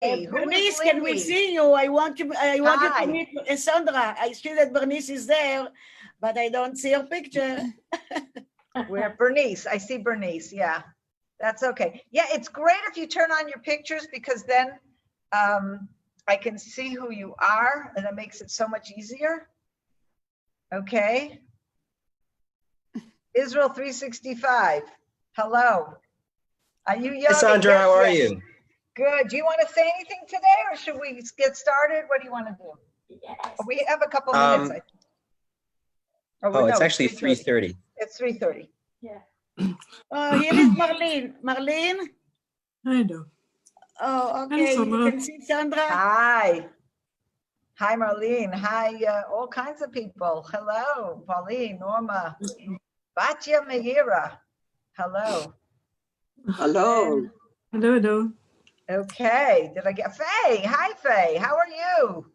Who is Bernice, can we Lindy? see you? I want you Hi. to meet Sondra. I see that Bernice is there, but I don't see her picture. Where Bernice? I see Bernice. Yeah, that's okay. Yeah, it's great if you turn on your pictures because then I can see who you are and it makes it so much easier. Okay. Israel 365. Hello. Are you young? Hi, Sondra, how are you? Good. Do you want to say anything today or should we get started? What do you want to do? Yes. We have a couple minutes. I think. Oh, no, it's actually 3:30. 3:30. It's 3:30. Yeah. Here is Marlene. Marlene? I know. Oh, okay. Hi, You can see Sondra. Hi. Hi, Marlene. Hi, all kinds of people. Hello, Pauline, Norma, Batya Meira. Hello. Hello. Hello, hello. Okay. Did I get Faye? Hi, Faye. How are you?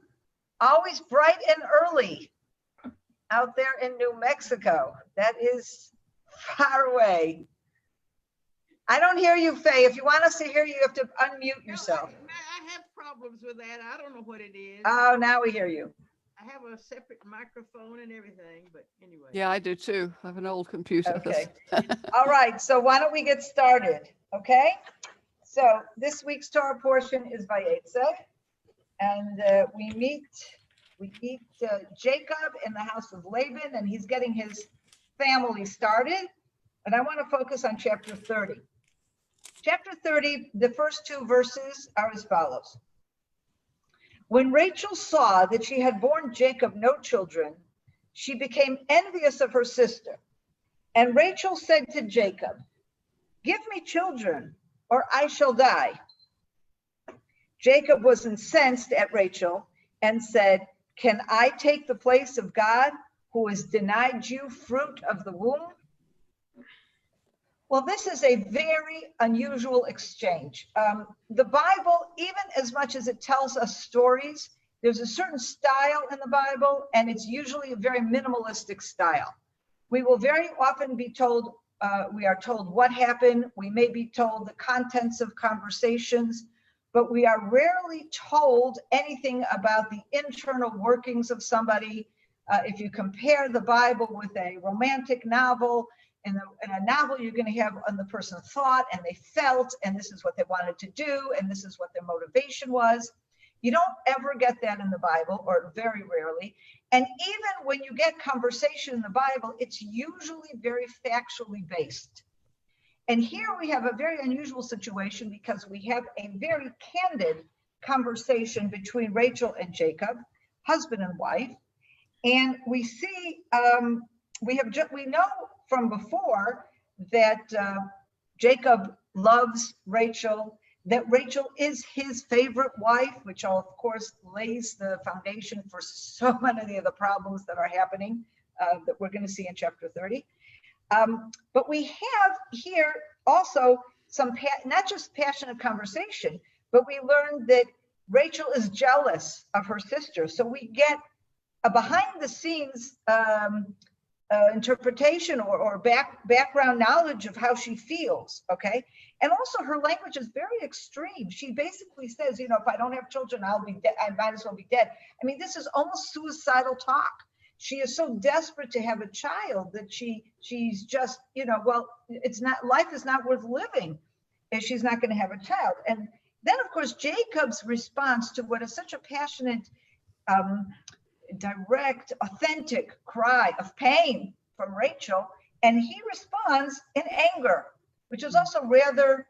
Always bright and early out there in New Mexico. That is far away. I don't hear you, Faye. If you want us to hear you, you have to unmute yourself. No, I have problems with that. I don't know what it is. Oh, now we hear you. I have a separate microphone and everything, but anyway. Yeah, I do too. I have an old computer. Okay. All right. So why don't we get started? Okay. So this week's Torah portion is Vayetzei, and we meet Jacob in the house of Laban, and he's getting his family started. And I want to focus on chapter 30. Chapter 30, the first two verses are as follows. When Rachel saw that she had borne Jacob no children, she became envious of her sister. And Rachel said to Jacob, "Give me children, or I shall die." Jacob was incensed at Rachel and said, "Can I take the place of God who has denied you fruit of the womb?" Well, this is a very unusual exchange. The Bible, even as much as it tells us stories, there's a certain style in the Bible, and it's usually a very minimalistic style. We will very often be told, we are told what happened. We may be told the contents of conversations, but we are rarely told anything about the internal workings of somebody. If you compare the Bible with a romantic novel, in a novel, you're going to have the person thought and they felt, and this is what they wanted to do, and this is what their motivation was. You don't ever get that in the Bible, or very rarely. And even when you get conversation in the Bible, it's usually very factually based. And here we have a very unusual situation because we have a very candid conversation between Rachel and Jacob, husband and wife. And we see, we know from before that Jacob loves Rachel, that Rachel is his favorite wife, which of course lays the foundation for so many of the problems that are happening that we're going to see in chapter 30. But we have here also some, not just passionate conversation, but we learned that Rachel is jealous of her sister. So we get a behind the scenes interpretation or background knowledge of how she feels, okay? And also her language is very extreme. She basically says, you know, if I don't have children, I'll be dead. I might as well be dead. I mean, this is almost suicidal talk. She is so desperate to have a child that she's just, you know, well, it's not, life is not worth living if she's not going to have a child. And then, of course, Jacob's response to what is such a passionate, direct, authentic cry of pain from Rachel, and he responds in anger, which is also rather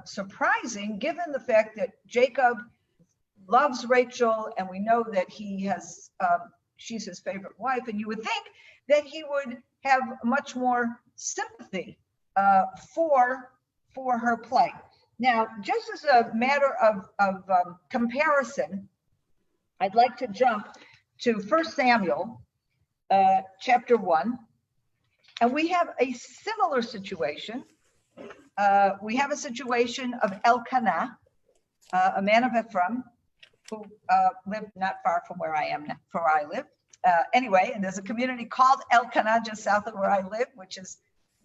surprising given the fact that Jacob loves Rachel, and we know that he has, she's his favorite wife, and you would think that he would have much more sympathy for her plight. Now, just as a matter of comparison, I'd like to jump to 1 Samuel chapter 1, and we have a similar situation. We have a situation of Elkanah, a man of Ephraim, who lived not far from where I live. Anyway, and there's a community called Elkanah just south of where I live, which is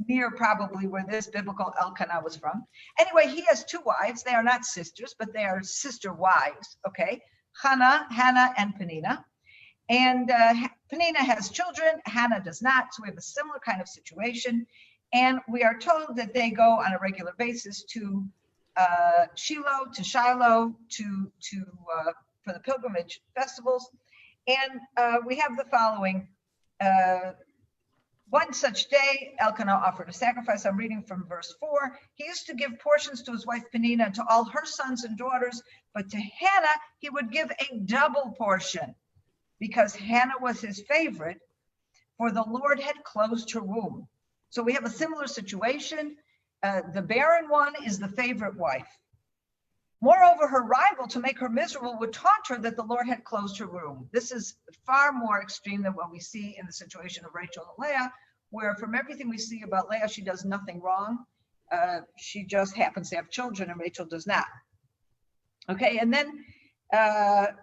near probably where this biblical Elkanah was from. Anyway, he has two wives. They are not sisters, but they are sister wives, okay? Hannah and Peninnah. And Peninnah has children, Hannah does not. So we have a similar kind of situation. And we are told that they go on a regular basis to Shiloh, for the pilgrimage festivals. And we have the following. One such day, Elkanah offered a sacrifice. I'm reading from verse 4. He used to give portions to his wife Peninnah and to all her sons and daughters, but to Hannah, he would give a double portion because Hannah was his favorite, for the Lord had closed her womb. So we have a similar situation. The barren one is the favorite wife. Moreover, her rival, to make her miserable, would taunt her that the Lord had closed her womb. This is far more extreme than what we see in the situation of Rachel and Leah, where from everything we see about Leah, she does nothing wrong. She just happens to have children and Rachel does not. Okay, and then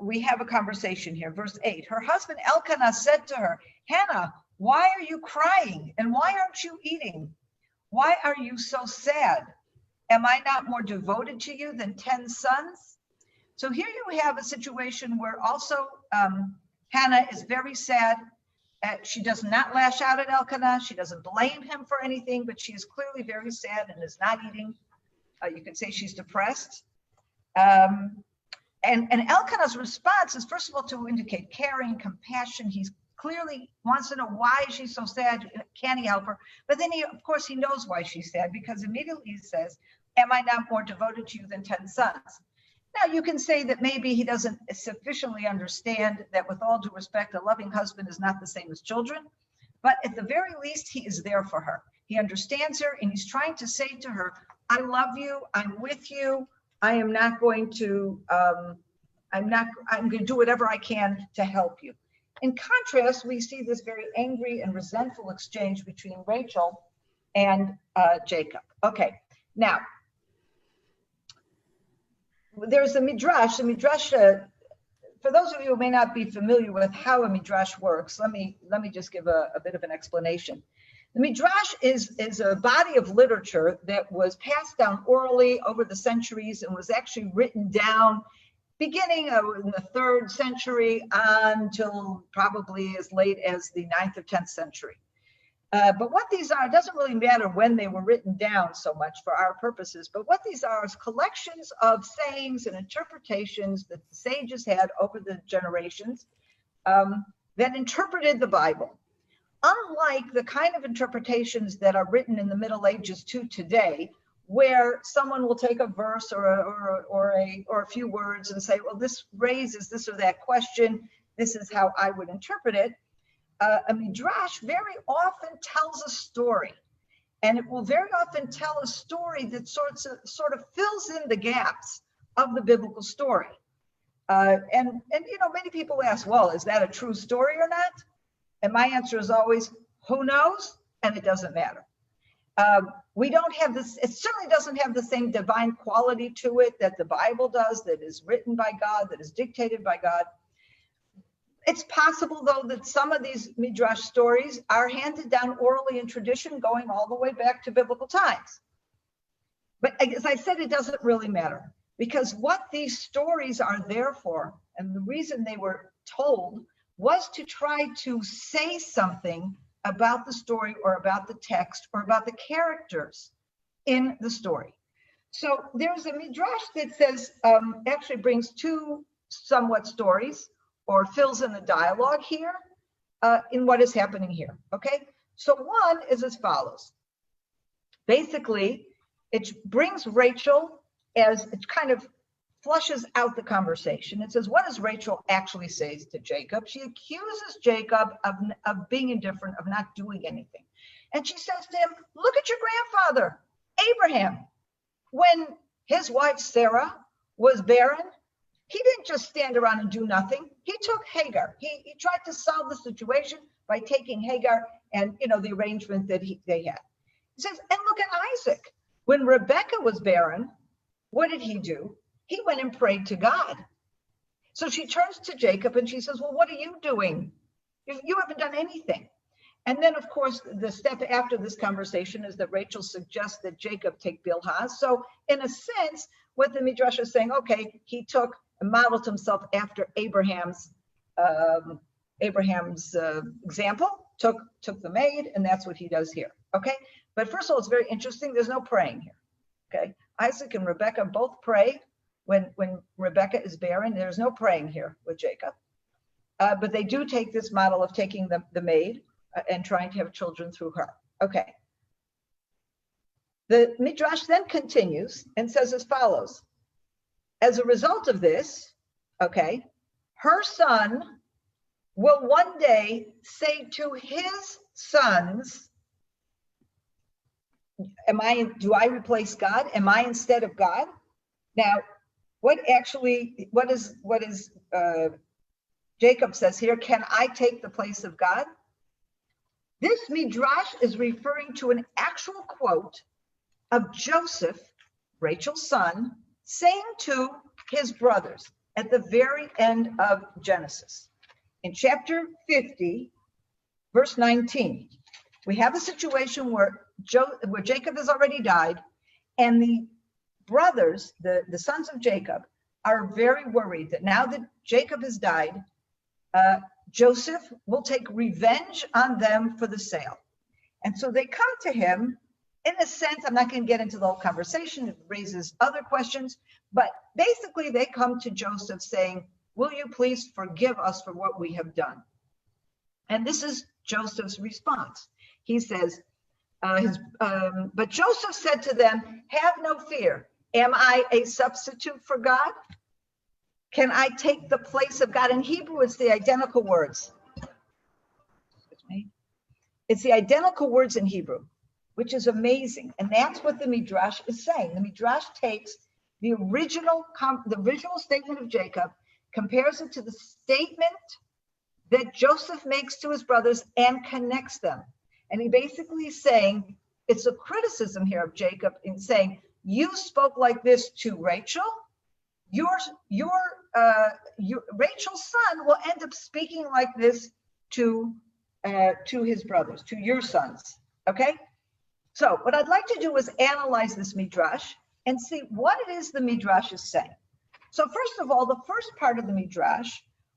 we have a conversation here. Verse 8, her husband Elkanah said to her, Hannah, why are you crying? And why aren't you eating? Why are you so sad? Am I not more devoted to you than 10 sons? So here you have a situation where also Hannah is very sad. She does not lash out at Elkanah. She doesn't blame him for anything, but she is clearly very sad and is not eating. You could say she's depressed. And Elkanah's response is, first of all, to indicate caring, compassion. He's clearly wants to know why she's so sad. Can he help her? But then of course, he knows why she's sad, because immediately he says, am I not more devoted to you than 10 sons? Now, you can say that maybe he doesn't sufficiently understand that, with all due respect, a loving husband is not the same as children. But at the very least, he is there for her. He understands her, and he's trying to say to her, I love you. I'm with you. I am not going to, I'm going to do whatever I can to help you. In contrast, we see this very angry and resentful exchange between Rachel and Jacob. Okay, now, there's a midrash. The midrash, for those of you who may not be familiar with how a midrash works, let me just give a bit of an explanation. The midrash is a body of literature that was passed down orally over the centuries and was actually written down beginning in the 3rd century until probably as late as the 9th or 10th century. But what these are, it doesn't really matter when they were written down so much for our purposes, but what these are is collections of sayings and interpretations that the sages had over the generations that interpreted the Bible. Unlike the kind of interpretations that are written in the Middle Ages to today, where someone will take a verse or a few words and say, well, this raises this or that question, this is how I would interpret it. A midrash very often tells a story, and it will very often tell a story that sort of fills in the gaps of the biblical story. And you know, many people ask, well, is that a true story or not? And my answer is always, who knows? And it doesn't matter. We don't have this, it certainly doesn't have the same divine quality to it that the Bible does, that is written by God, that is dictated by God. It's possible, though, that some of these midrash stories are handed down orally in tradition, going all the way back to biblical times. But as I said, it doesn't really matter, because what these stories are there for, and the reason they were told, was to try to say something about the story or about the text or about the characters in the story. So there's a midrash that says, actually brings two somewhat stories, or fills in the dialogue here in what is happening here, okay? So one is as follows. Basically, it brings Rachel as it kind of flushes out the conversation. It says, what does Rachel actually say to Jacob? She accuses Jacob of being indifferent, of not doing anything. And she says to him, look at your grandfather, Abraham. When his wife Sarah was barren, he didn't just stand around and do nothing. He took Hagar. He tried to solve the situation by taking Hagar and, you know, the arrangement that they had. He says, and look at Isaac. When Rebekah was barren, what did he do? He went and prayed to God. So she turns to Jacob and she says, well, what are you doing? You haven't done anything. And then, of course, the step after this conversation is that Rachel suggests that Jacob take Bilhah. So in a sense, what the Midrash is saying, okay, he modeled himself after Abraham's example, took the maid, and that's what he does here. Okay, but first of all, it's very interesting. There's no praying here. Okay, Isaac and Rebekah both pray when Rebekah is barren. There's no praying here with Jacob, but they do take this model of taking the maid and trying to have children through her. Okay. The Midrash then continues and says as follows. As a result of this, okay, her son will one day say to his sons, do I replace God? Am I instead of God? Now, what is Jacob says here, can I take the place of God? This Midrash is referring to an actual quote of Joseph, Rachel's son, saying to his brothers at the very end of Genesis. In chapter 50, verse 19, we have a situation where Jacob has already died, and the brothers, the sons of Jacob, are very worried that now that Jacob has died, Joseph will take revenge on them for the sale. And so they come to him, in a sense, I'm not going to get into the whole conversation, it raises other questions, but basically they come to Joseph saying, will you please forgive us for what we have done? And this is Joseph's response. He says, but Joseph said to them, have no fear. Am I a substitute for God? Can I take the place of God? In Hebrew, it's the identical words. It's the identical words in Hebrew, which is amazing. And that's what the Midrash is saying. The Midrash takes the original statement of Jacob, compares it to the statement that Joseph makes to his brothers and connects them. And he basically is saying, it's a criticism here of Jacob in saying, you spoke like this to Rachel, Rachel's son will end up speaking like this to his brothers, to your sons, okay? So what I'd like to do is analyze this Midrash and see what it is the Midrash is saying. So first of all, the first part of the Midrash,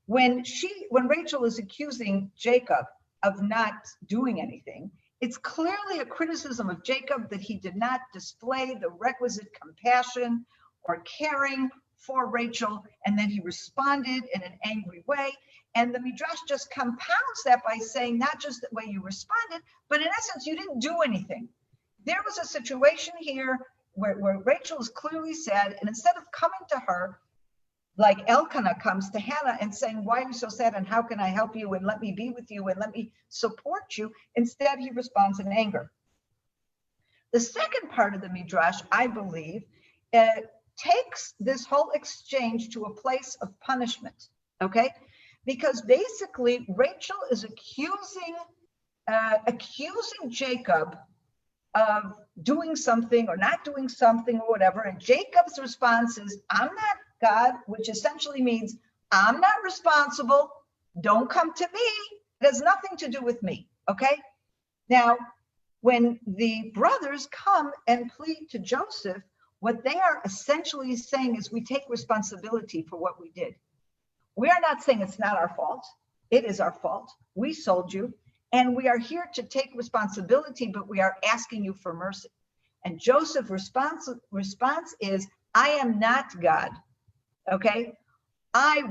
when Rachel is accusing Jacob of not doing anything, it's clearly a criticism of Jacob that he did not display the requisite compassion or caring for Rachel, and then he responded in an angry way. And the Midrash just compounds that by saying not just the way you responded, but in essence, you didn't do anything. There was a situation here where Rachel is clearly sad, and instead of coming to her, like Elkanah comes to Hannah and saying, why are you so sad and how can I help you and let me be with you and let me support you? Instead, he responds in anger. The second part of the Midrash, I believe, takes this whole exchange to a place of punishment, okay? Because basically Rachel is accusing Jacob of doing something or not doing something or whatever, and Jacob's response is, I'm not God, which essentially means I'm not responsible, don't come to me, it has nothing to do with me, okay? Now, when the brothers come and plead to Joseph, what they are essentially saying is we take responsibility for what we did. We are not saying it's not our fault. It is our fault. We sold you, and we are here to take responsibility, but we are asking you for mercy. And Joseph's response is, I am not God, okay? I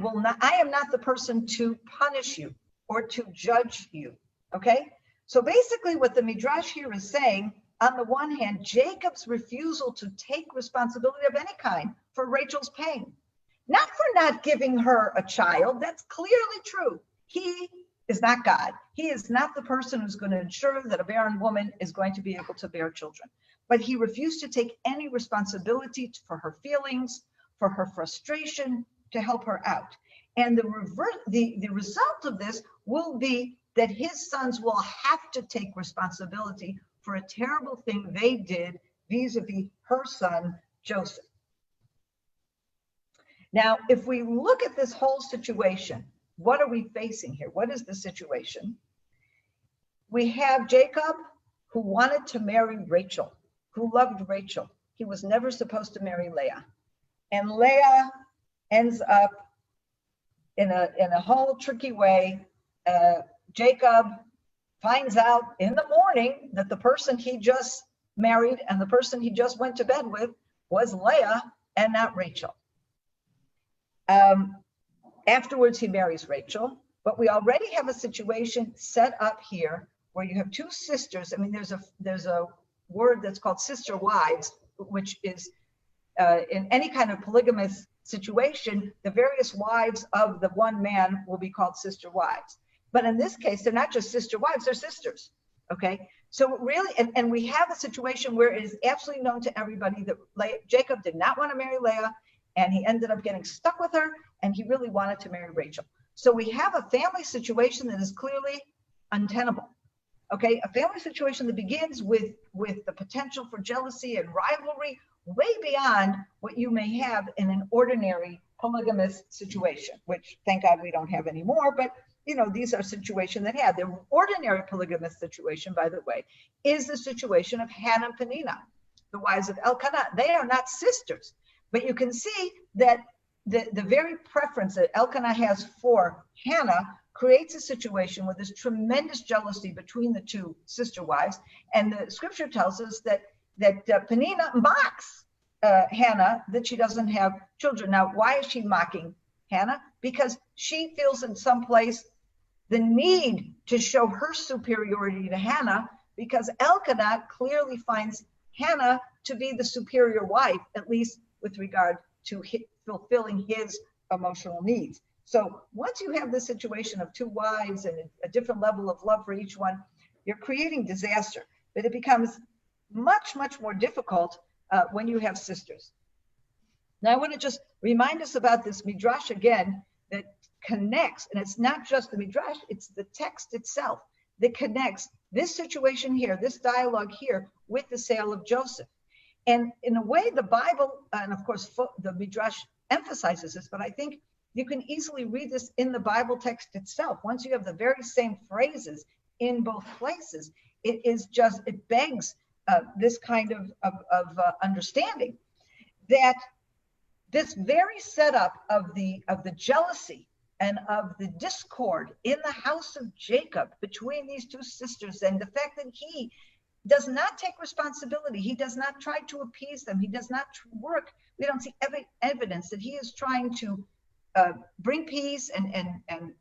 am not the person to punish you or to judge you, okay? So basically what the Midrash here is saying, on the one hand, Jacob's refusal to take responsibility of any kind for Rachel's pain, not for not giving her a child, that's clearly true. He is not God. He is not the person who's going to ensure that a barren woman is going to be able to bear children. But he refused to take any responsibility for her feelings, for her frustration, to help her out. And the result of this will be that his sons will have to take responsibility for a terrible thing they did vis-a-vis her son, Joseph. Now, if we look at this whole situation, what are we facing here? What is the situation? We have Jacob, who wanted to marry Rachel, who loved Rachel. He was never supposed to marry Leah. And Leah ends up in a whole tricky way. Jacob finds out in the morning that the person he just married and the person he just went to bed with was Leah and not Rachel. Afterwards, he marries Rachel, but we already have a situation set up here where you have two sisters. I mean, there's a word that's called sister wives, which is in any kind of polygamous situation, the various wives of the one man will be called sister wives. But in this case, they're not just sister wives, they're sisters, okay? So really, and we have a situation where it is absolutely known to everybody that Jacob did not want to marry Leah, and he ended up getting stuck with her, and he really wanted to marry Rachel. So we have a family situation that is clearly untenable, okay? A family situation that begins with the potential for jealousy and rivalry way beyond what you may have in an ordinary polygamous situation, which thank God we don't have anymore, but you know, these are situations that have. The ordinary polygamous situation, by the way, is the situation of Hannah and Peninnah, the wives of Elkanah. They are not sisters, but you can see that the very preference that Elkanah has for Hannah creates a situation where there's tremendous jealousy between the two sister wives. And the scripture tells us that Peninnah mocks Hannah that she doesn't have children. Now, why is she mocking Hannah? Because she feels in some place the need to show her superiority to Hannah, because Elkanah clearly finds Hannah to be the superior wife, at least with regard to fulfilling his emotional needs. So once you have the situation of two wives and a different level of love for each one, you're creating disaster. But it becomes much, much more difficult when you have sisters. Now, I want to just remind us about this midrash again that connects, and it's not just the midrash, it's the text itself that connects this situation here, this dialogue here, with the sale of Joseph. And in a way, the Bible, and of course, the midrash emphasizes this, but I think you can easily read this in the Bible text itself. Once you have the very same phrases in both places, it begs this kind of understanding that this very setup of the jealousy and of the discord in the house of Jacob between these two sisters, and the fact that he does not take responsibility, he does not try to appease them, he does not work. We don't see evidence that he is trying to bring peace and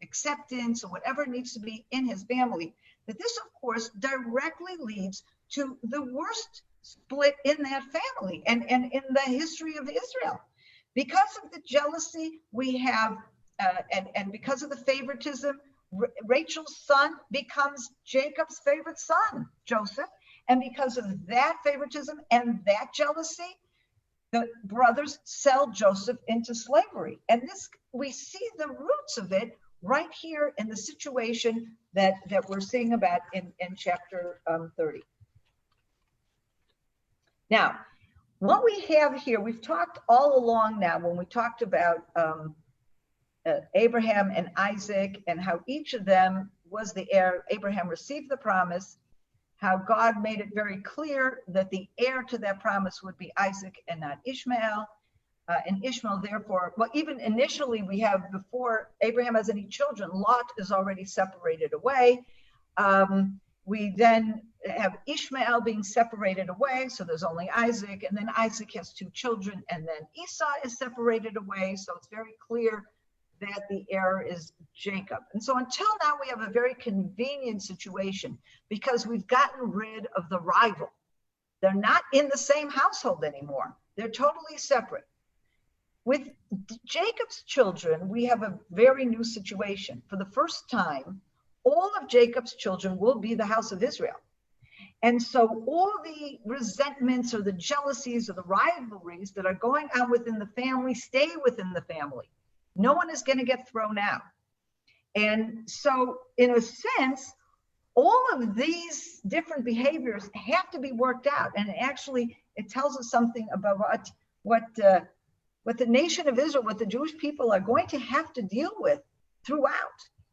acceptance or whatever needs to be in his family. That this, of course, directly leads to the worst split in that family and in the history of Israel. Because of the jealousy we have, and because of the favoritism, Rachel's son becomes Jacob's favorite son, Joseph. And because of that favoritism and that jealousy, the brothers sell Joseph into slavery. And this, we see the roots of it right here in the situation that we're seeing about in chapter 30. Now, what we have here, we've talked all along now when we talked about Abraham and Isaac and how each of them was the heir. Abraham received the promise, how God made it very clear that the heir to that promise would be Isaac and not Ishmael. And Ishmael, therefore, well, even initially we have, before Abraham has any children, Lot is already separated away. We then have Ishmael being separated away, so there's only Isaac, and then Isaac has two children, and then Esau is separated away, so it's very clear that the heir is Jacob. And so until now, we have a very convenient situation because we've gotten rid of the rival. They're not in the same household anymore. They're totally separate. With Jacob's children, we have a very new situation. For the first time, all of Jacob's children will be the house of Israel. And so all the resentments or the jealousies or the rivalries that are going on within the family stay within the family. No one is going to get thrown out. And so in a sense, all of these different behaviors have to be worked out. And actually, it tells us something about what the nation of Israel, what the Jewish people are going to have to deal with throughout.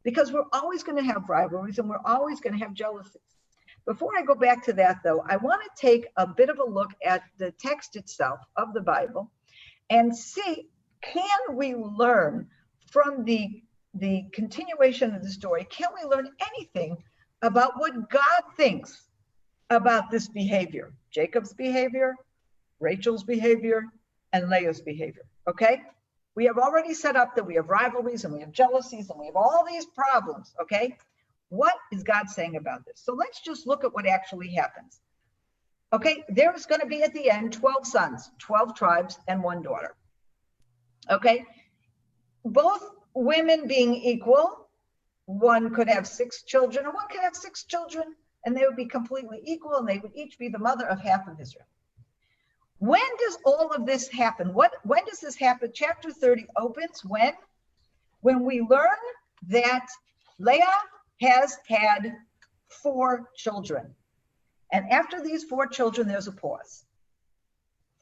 because we're always going to have rivalries and we're always going to have jealousies. Before I go back to that, though, I want to take a bit of a look at the text itself of the Bible and see, can we learn from the continuation of the story? Can we learn anything about what God thinks about this behavior? Jacob's behavior, Rachel's behavior, and Leah's behavior, okay? We have already set up that we have rivalries and we have jealousies and we have all these problems, okay? What is God saying about this? So let's just look at what actually happens. Okay, there's going to be at the end 12 sons, 12 tribes, and 1 daughter. Okay, both women being equal, one could have 6 children, or one could have 6 children, and they would be completely equal, and they would each be the mother of half of Israel. When does all of this happen? When does this happen? Chapter 30 opens when we learn that Leah has had 4 children. And after these 4 children, there's a pause.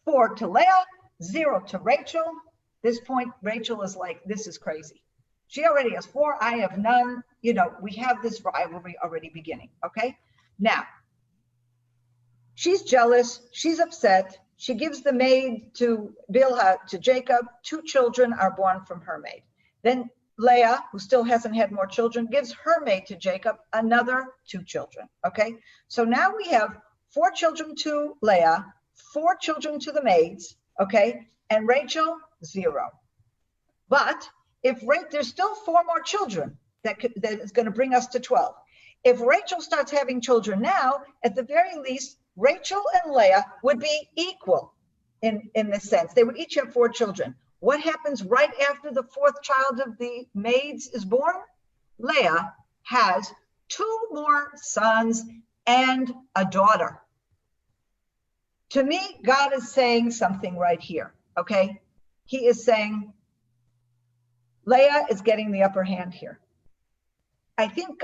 4 to Leah, 0 to Rachel. This point, Rachel is like, this is crazy. She already has 4, I have none. You know, we have this rivalry already beginning, okay? Now, she's jealous, she's upset. She gives the maid to Bilhah, to Jacob. 2 children are born from her maid. Then Leah, who still hasn't had more children, gives her maid to Jacob, another 2 children, okay? So now we have 4 children to Leah, 4 children to the maids, okay? And Rachel, 0. But there's still 4 more children that is going to bring us to 12. If Rachel starts having children now, at the very least, Rachel and Leah would be equal in this sense. They would each have 4 children. What happens right after the 4th child of the maids is born? Leah has 2 more sons and a daughter. To me, God is saying something right here, okay? He is saying, Leah is getting the upper hand here. I think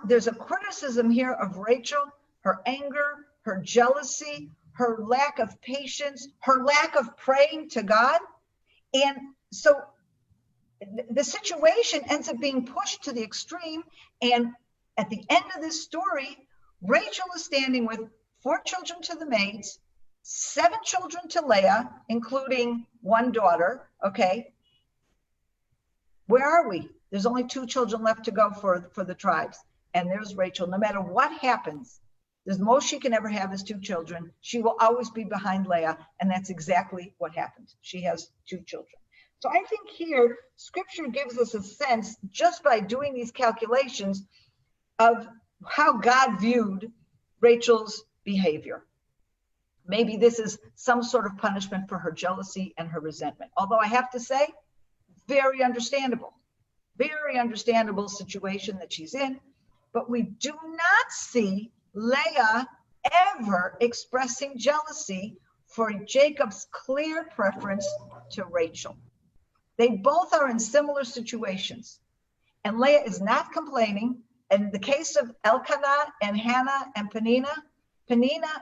there's a criticism here of Rachel, her anger, her jealousy, her lack of patience, her lack of praying to God. And so the situation ends up being pushed to the extreme. And at the end of this story, Rachel is standing with 4 children to the maids, 7 children to Leah, including 1 daughter, okay? Where are we? There's only 2 children left to go for the tribes. And there's Rachel. No matter what happens, the most she can ever have is 2 children. She will always be behind Leah, and that's exactly what happens. She has 2 children. So I think here, Scripture gives us a sense, just by doing these calculations, of how God viewed Rachel's behavior. Maybe this is some sort of punishment for her jealousy and her resentment. Although I have to say, very understandable situation that she's in. But we do not see Leah ever expressing jealousy for Jacob's clear preference to Rachel. They both are in similar situations. And Leah is not complaining. In the case of Elkanah and Hannah and Peninnah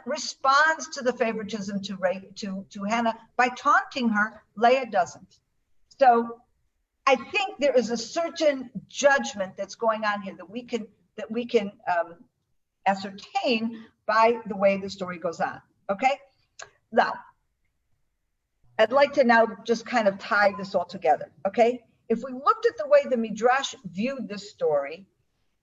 responds to the favoritism to Hannah by taunting her. Leah doesn't. So I think there is a certain judgment that's going on here that we can ascertain by the way the story goes on. Okay, now I'd like to now just kind of tie this all together. Okay, if we looked at the way the Midrash viewed this story,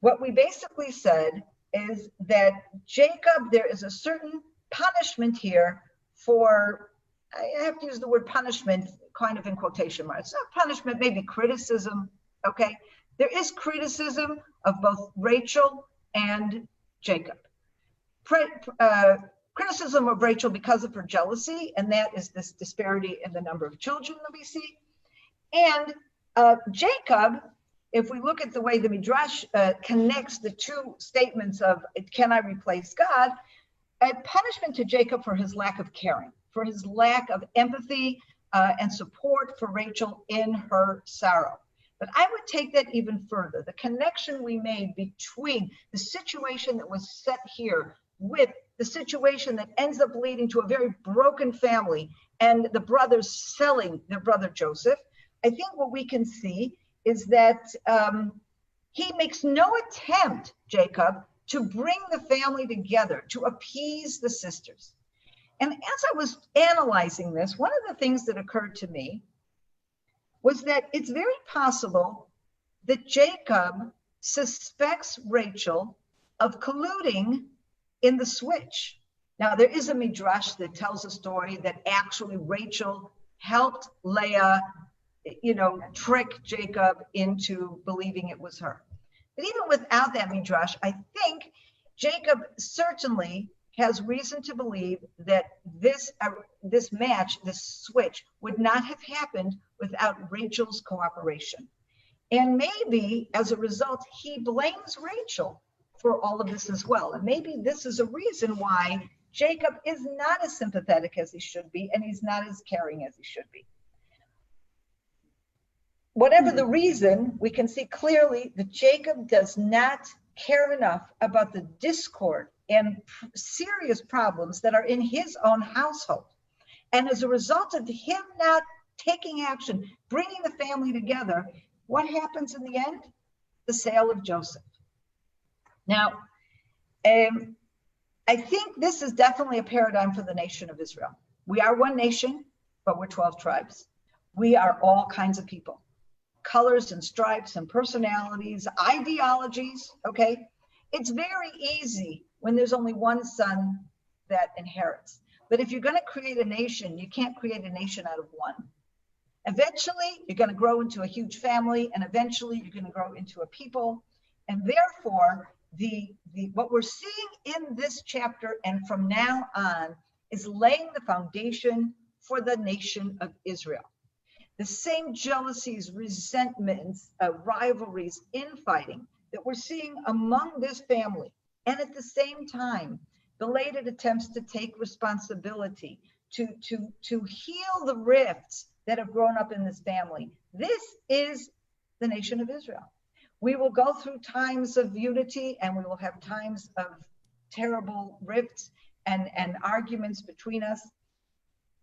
what we basically said is that Jacob, there is a certain punishment here for, I have to use the word punishment kind of in quotation marks. Not punishment, maybe criticism, okay? There is criticism of both Rachel and Jacob. Criticism of Rachel because of her jealousy, and that is this disparity in the number of children that we see. And Jacob, if we look at the way the Midrash connects the 2 statements of, can I replace God? A punishment to Jacob for his lack of caring, for his lack of empathy and support for Rachel in her sorrow. But I would take that even further. The connection we made between the situation that was set here with the situation that ends up leading to a very broken family and the brothers selling their brother Joseph, I think what we can see is that He makes no attempt, Jacob, to bring the family together, to appease the sisters. And as I was analyzing this, one of the things that occurred to me was that it's very possible that Jacob suspects Rachel of colluding in the switch. Now, there is a midrash that tells a story that actually Rachel helped Leah, trick Jacob into believing it was her. But even without that midrash, I think Jacob certainly has reason to believe that this match, this switch, would not have happened without Rachel's cooperation. And maybe as a result, he blames Rachel for all of this as well. And maybe this is a reason why Jacob is not as sympathetic as he should be, and he's not as caring as he should be. Whatever the reason, we can see clearly that Jacob does not care enough about the discord and serious problems that are in his own household. And as a result of him not taking action, bringing the family together, what happens in the end? The sale of Joseph. Now, I think this is definitely a paradigm for the nation of Israel. We are one nation, but we're 12 tribes. We are all kinds of people, colors and stripes and personalities, ideologies, okay? It's very easy when there's only one son that inherits. But if you're going to create a nation, you can't create a nation out of one. Eventually, you're going to grow into a huge family, and eventually you're going to grow into a people. And therefore, what we're seeing in this chapter and from now on is laying the foundation for the nation of Israel. The same jealousies, resentments, rivalries, infighting that we're seeing among this family, and at the same time, belated attempts to take responsibility, to heal the rifts that have grown up in this family. This is the nation of Israel. We will go through times of unity, and we will have times of terrible rifts and arguments between us.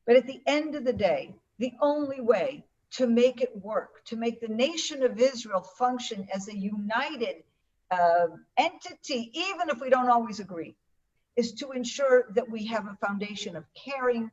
But at the end of the day, the only way to make it work, to make the nation of Israel function as a united entity, even if we don't always agree, is to ensure that we have a foundation of caring,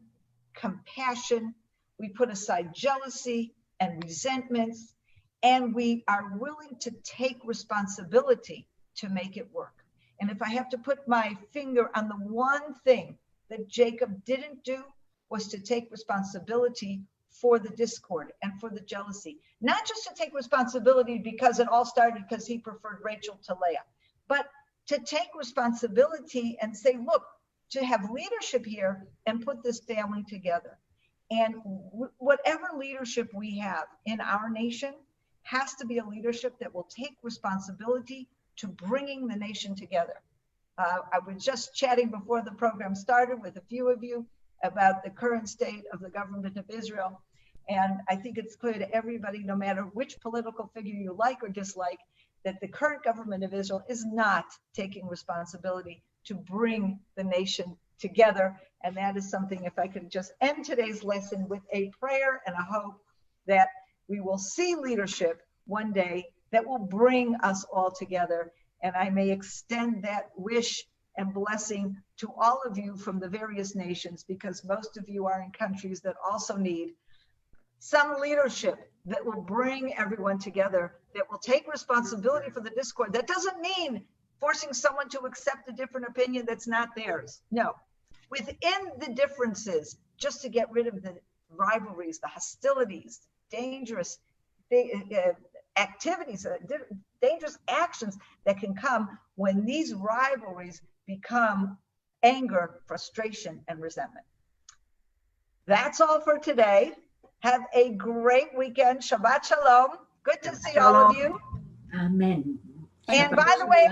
compassion, we put aside jealousy and resentments, and we are willing to take responsibility to make it work. And if I have to put my finger on the one thing that Jacob didn't do, was to take responsibility for the discord and for the jealousy. Not just to take responsibility because it all started because he preferred Rachel to Leah, but to take responsibility and say, look, to have leadership here and put this family together. And whatever leadership we have in our nation has to be a leadership that will take responsibility to bringing the nation together. I was just chatting before the program started with a few of you about the current state of the government of Israel. And I think it's clear to everybody, no matter which political figure you like or dislike, that the current government of Israel is not taking responsibility to bring the nation together. And that is something, if I could just end today's lesson with a prayer and a hope that we will see leadership one day that will bring us all together. And I may extend that wish and blessing to all of you from the various nations, because most of you are in countries that also need some leadership that will bring everyone together, that will take responsibility for the discord. That doesn't mean forcing someone to accept a different opinion that's not theirs. No, within the differences, just to get rid of the rivalries, the hostilities, dangerous activities, dangerous actions that can come when these rivalries become anger, frustration, and resentment. That's all for today. Have a great weekend. Shabbat shalom. Good to see all of you. Amen. And by the way,